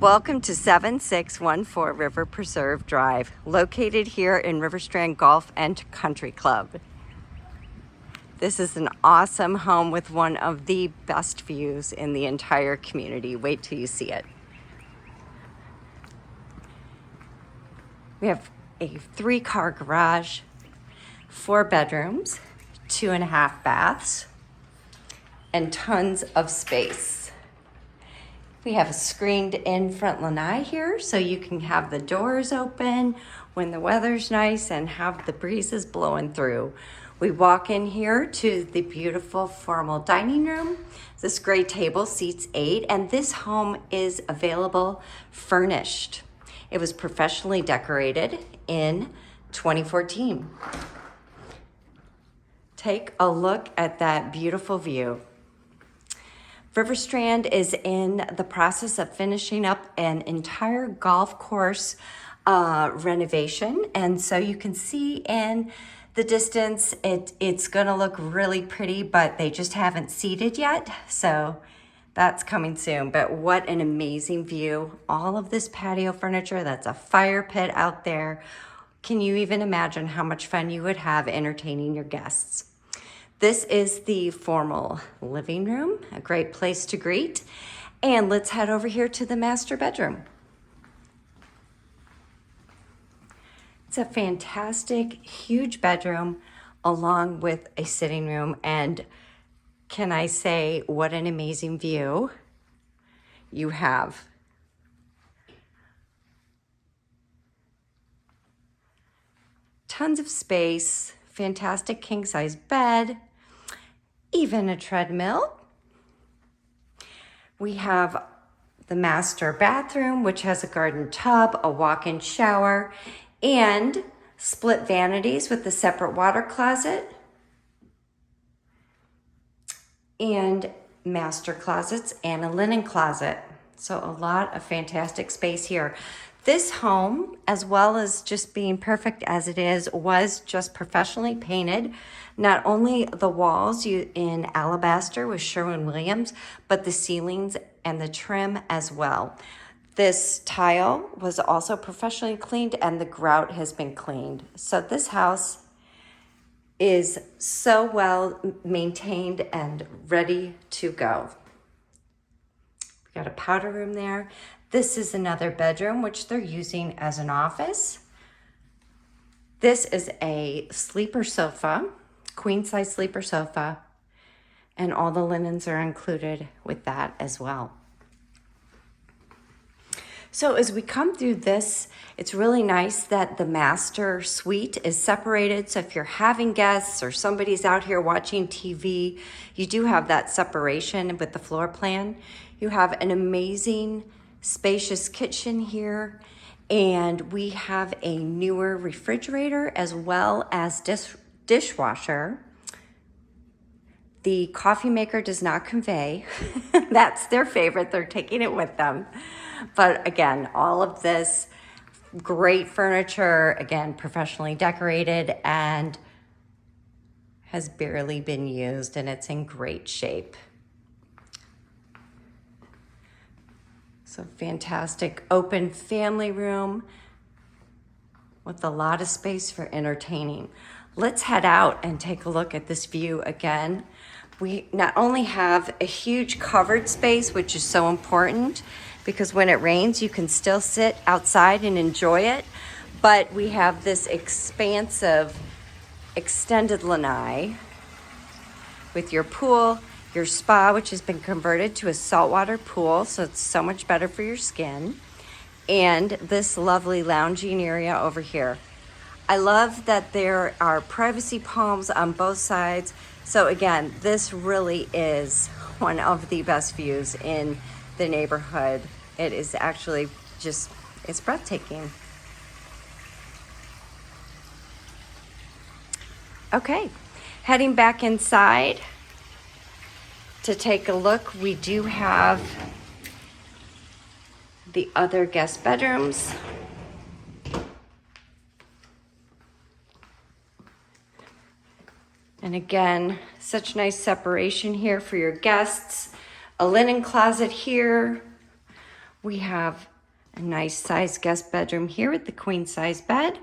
Welcome to 7614 River Preserve Drive, located here in Riverstrand Golf and Country Club. This is an awesome home with one of the best views in the entire community. Wait till you see it. We have a 3-car garage, 4 bedrooms, 2.5 baths, and tons of space. We have a screened-in front lanai here, so you can have the doors open when the weather's nice and have the breezes blowing through. We walk in here to the beautiful formal dining room. This gray table seats 8, and this home is available furnished. It was professionally decorated in 2014. Take a look at that beautiful view. Riverstrand is in the process of finishing up an entire golf course renovation. And so you can see in the distance, it's gonna look really pretty, but they just haven't seeded yet. So that's coming soon. But what an amazing view. All of this patio furniture, that's a fire pit out there. Can you even imagine how much fun you would have entertaining your guests? This is the formal living room, a great place to greet. And let's head over here to the master bedroom. It's a fantastic, huge bedroom along with a sitting room. And can I say, what an amazing view you have. Tons of space, fantastic king-size bed, even a treadmill. We have the master bathroom, which has a garden tub, a walk-in shower, and split vanities with a separate water closet, and master closets and a linen closet. So a lot of fantastic space here. This home, as well as just being perfect as it is, was just professionally painted. Not only the walls in alabaster with Sherwin-Williams, but the ceilings and the trim as well. This tile was also professionally cleaned and the grout has been cleaned. So this house is so well maintained and ready to go. We got a powder room there. This is another bedroom, which they're using as an office. This is a sleeper sofa, queen-size sleeper sofa, and all the linens are included with that as well. So as we come through this, it's really nice that the master suite is separated. So if you're having guests or somebody's out here watching TV, you do have that separation with the floor plan. You have an amazing spacious kitchen here, and we have a newer refrigerator as well as dishwasher. The coffee maker does not convey. That's their favorite. They're taking it with them. But again, all of this great furniture, again, professionally decorated and has barely been used, and it's in great shape. So fantastic open family room with a lot of space for entertaining. Let's head out and take a look at this view again. We not only have a huge covered space, which is so important because when it rains, you can still sit outside and enjoy it, but we have this expansive extended lanai with your pool, your spa, which has been converted to a saltwater pool, so it's so much better for your skin, and this lovely lounging area over here. I love that there are privacy palms on both sides. So again, this really is one of the best views in the neighborhood. It is actually just, it's breathtaking. Okay, heading back inside to take a look. We do have the other guest bedrooms. And again, such nice separation here for your guests. A linen closet here. We have A nice sized guest bedroom here with the queen size bed.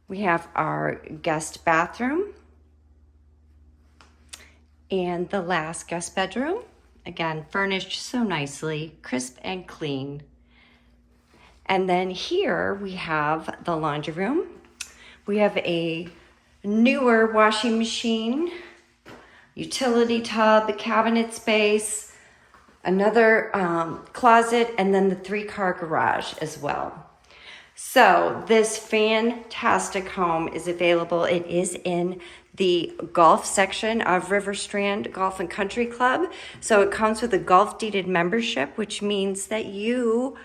We have our guest bathroom and the last guest bedroom. Again, furnished so nicely, crisp and clean. And then here we have the laundry room. We have a newer washing machine, utility tub, cabinet space, another closet, and then the 3-car garage as well. So this fantastic home is available. It is in the golf section of River Strand Golf and Country Club. So it comes with a golf deeded membership, which means that you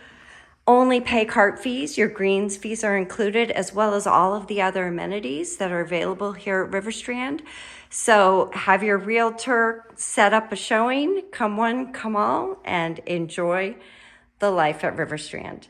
only pay cart fees. Your greens fees are included, as well as all of the other amenities that are available here at River Strand. So have your realtor set up a showing, come one, come all, and enjoy the life at River Strand.